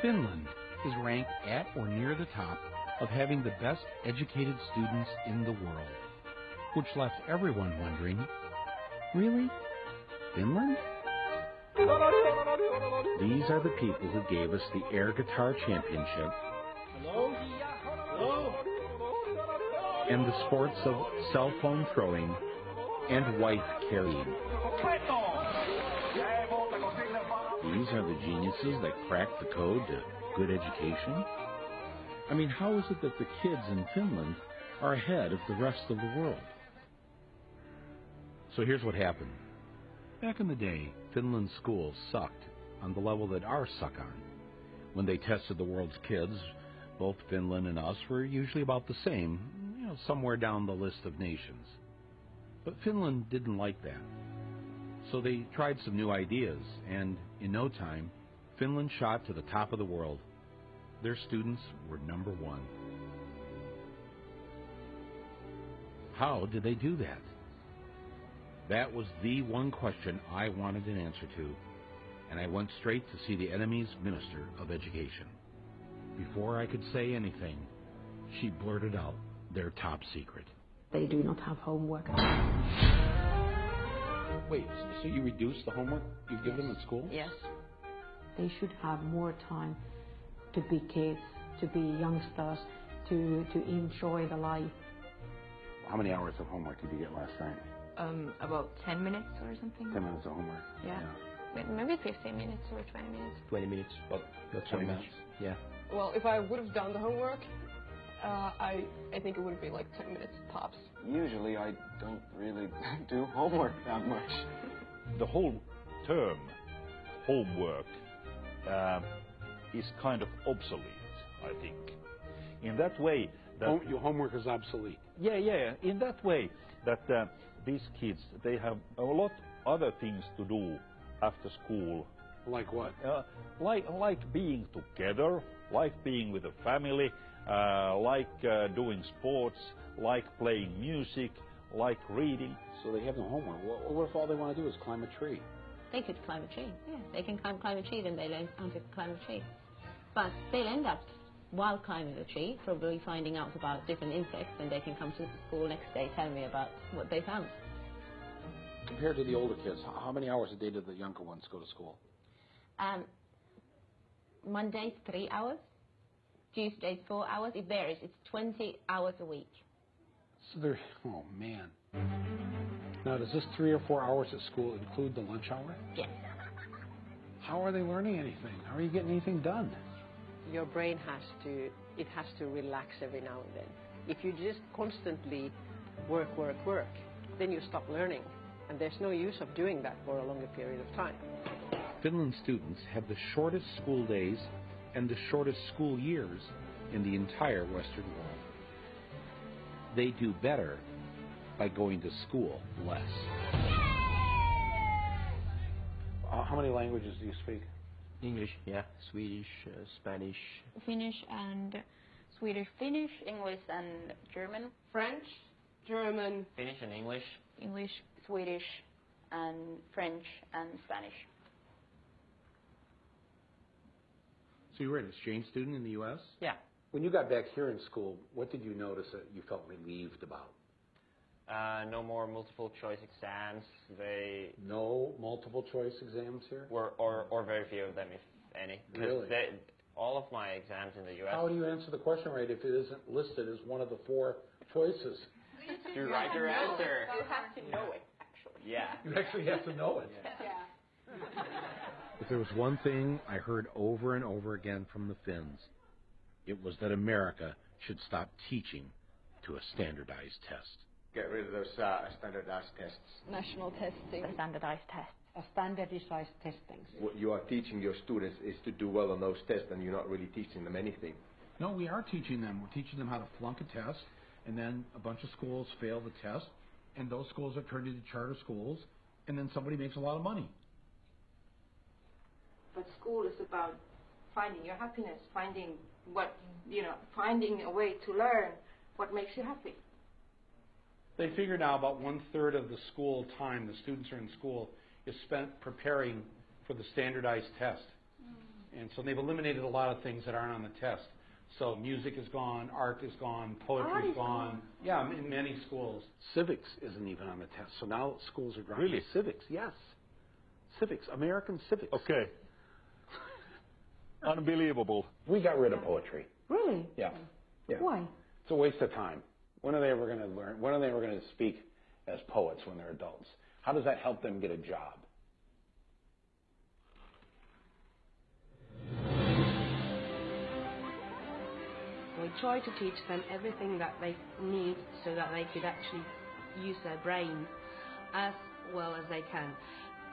Finland is ranked at or near the top of having the best educated students in the world, which left everyone wondering, really? Finland? These are the people who gave us the air guitar championship. Hello? Hello? And the sports of cell phone throwing and wife carrying. These are the geniuses that cracked the code to good education. I mean, how is it that the kids in Finland are ahead of the rest of the world? So here's what happened. Back in the day, Finland's schools sucked on the level that ours suck on. When they tested the world's kids, both Finland and us were usually about the same, somewhere down the list of nations. But Finland didn't like that. So they tried some new ideas, and in no time, Finland shot to the top of the world. Their students were number one. How did they do that? That was the one question I wanted an answer to, and I went straight to see the enemy's Minister of Education. Before I could say anything, she blurted out their top secret. They do not have homework. Wait, so you reduce the homework you give them at school? Yes. They should have more time to be kids, to be youngsters, to enjoy the life. How many hours of homework did you get last night? About 10 minutes or something. 10 minutes of homework? Yeah. Maybe 15 minutes or 20 minutes. 20 minutes, but that's 20 minutes. Yeah. Well, if I would have done the homework, I think it would be like 10 minutes tops. Usually I don't really do homework that much. The whole term homework is kind of obsolete, I think. In that way that... Your homework is obsolete. Yeah. In that way that these kids, they have a lot other things to do after school. Like what? Like being together, like being with a family, like doing sports, like playing music, like reading. So they have no homework. What if all they want to do is climb a tree? They could climb a tree. Yeah, they can climb a tree, then they learn how to climb a tree. But they'll end up, while climbing the tree, probably finding out about different insects, and they can come to the school next day tell me about what they found. Compared to the older kids, how many hours a day do the younger ones go to school? Mondays, 3 hours. Tuesdays, 4 hours. It varies. It's 20 hours a week. So they're, oh man. Now, does this 3 or 4 hours at school include the lunch hour? Yes. How are they learning anything? How are you getting anything done? Your brain has to relax every now and then. If you just constantly work, then you stop learning. And there's no use of doing that for a longer period of time. Finland students have the shortest school days and the shortest school years in the entire Western world. They do better by going to school less. How many languages do you speak? English, yeah. Swedish, Spanish. Finnish and Swedish. Finnish, English and German. French, German. Finnish and English. English, Swedish and French and Spanish. So you were an exchange student in the U.S.? Yeah. When you got back here in school, what did you notice that you felt relieved about? No more multiple choice exams. No multiple choice exams here? Or very few of them, if any. Really? All of my exams in the U.S. How do you answer the question right if it isn't listed as one of the 4 choices? You write your answer. You have to know it, actually. Yeah. You actually have to know it. Yeah. If there was one thing I heard over and over again from the Finns, it was that America should stop teaching to a standardized test. Get rid of those standardized tests. National testing. The standardized tests. Standardized testings. What you are teaching your students is to do well on those tests, and you're not really teaching them anything. No, we are teaching them. We're teaching them how to flunk a test, and then a bunch of schools fail the test, and those schools are turned into charter schools, and then somebody makes a lot of money. But school is about finding your happiness, finding a way to learn what makes you happy. They figure now about 1/3 of the school time the students are in school is spent preparing for the standardized test. And so they've eliminated a lot of things that aren't on the test. So music is gone, art is gone, poetry is gone. Yeah, in many schools. Civics isn't even on the test. So now schools are dropping Really? civics. Yes. Civics, American civics. Okay. Unbelievable. We got rid of poetry. Really? Yeah. Why? It's a waste of time. When are they ever going to learn? When are they ever going to speak as poets when they're adults? How does that help them get a job? We try to teach them everything that they need so that they could actually use their brain as well as they can,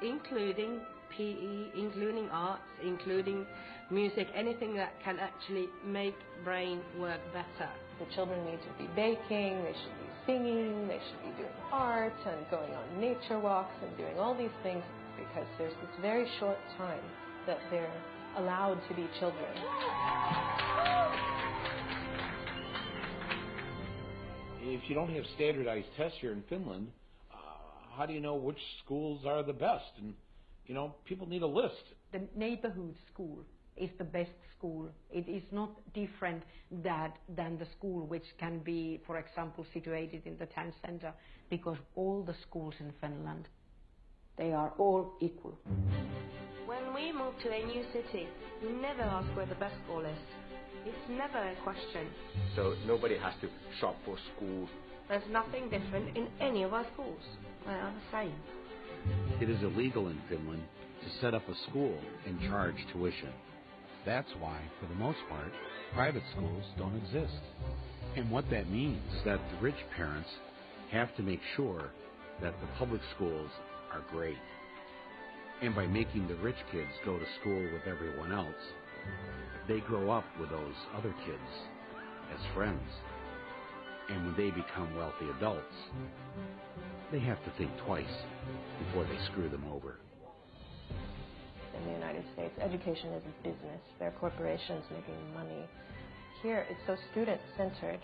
including PE, including arts, including music, anything that can actually make brain work better. The children need to be baking, they should be singing, they should be doing art and going on nature walks and doing all these things, because there's this very short time that they're allowed to be children. If you don't have standardized tests here in Finland, how do you know which schools are the best? And, you know, people need a list. The neighborhood school is the best school. It is not different than the school which can be, for example, situated in the town center, because all the schools in Finland, they are all equal. When we move to a new city, we never ask where the best school is. It's never a question. So nobody has to shop for schools. There's nothing different in any of our schools. They are the same. It is illegal in Finland to set up a school and charge tuition. That's why, for the most part, private schools don't exist. And what that means is that the rich parents have to make sure that the public schools are great. And by making the rich kids go to school with everyone else, they grow up with those other kids as friends. And when they become wealthy adults, they have to think twice before they screw them over. In the United States, education is a business. There are corporations making money. Here, it's so student-centered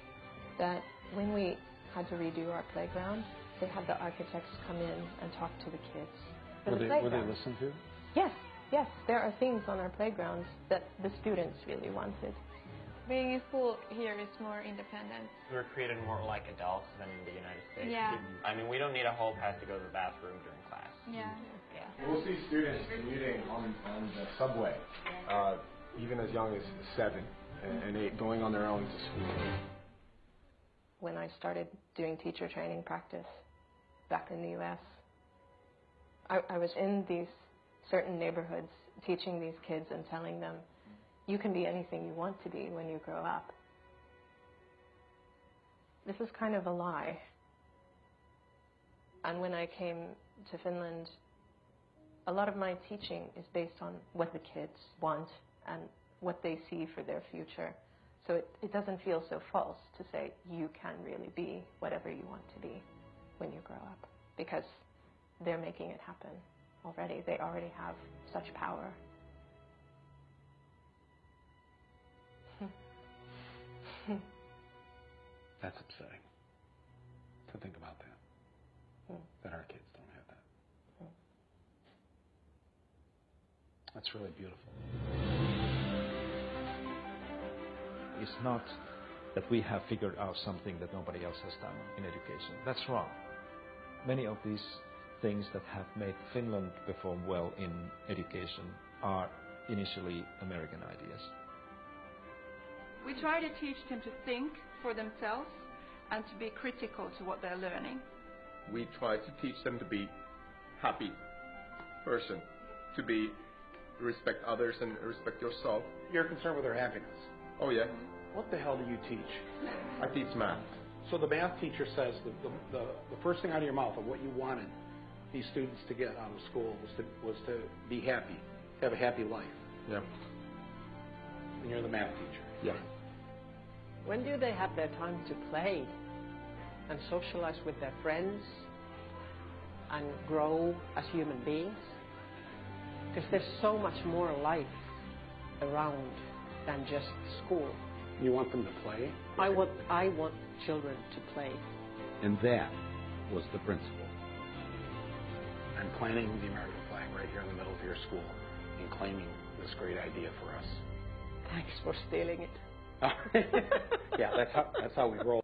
that when we had to redo our playground, they had the architects come in and talk to the kids. Were they listened to? Yes, yes. There are things on our playgrounds that the students really wanted. Being in school here is more independent. We're treated more like adults than in the United States. Yeah. I mean, we don't need a hall pass to go to the bathroom during class. Yeah. We'll see students commuting on the subway, even as young as 7 and 8, going on their own to school. When I started doing teacher training practice back in the U.S., I was in these certain neighborhoods teaching these kids and telling them, you can be anything you want to be when you grow up. This is kind of a lie. And when I came to Finland, a lot of my teaching is based on what the kids want and what they see for their future. So it doesn't feel so false to say you can really be whatever you want to be when you grow up, because they're making it happen already. They already have such power. That's upsetting to think about that, that our kids don't have that. That's really beautiful. It's not that we have figured out something that nobody else has done in education. That's wrong. Many of these things that have made Finland perform well in education are initially American ideas. We try to teach them to think for themselves and to be critical to what they're learning. We try to teach them to be happy person, to respect others and respect yourself. You're concerned with their happiness. Oh yeah. What the hell do you teach? I teach math. So the math teacher says the first thing out of your mouth of what you wanted these students to get out of school was to be happy, to have a happy life. Yeah. And you're the math teacher. Yeah. When do they have their time to play and socialize with their friends and grow as human beings? Because there's so much more life around than just school. You want them to play? I want children to play. And that was the principle. I'm planting the American flag right here in the middle of your school and claiming this great idea for us. Thanks for stealing it. Yeah, that's how we roll.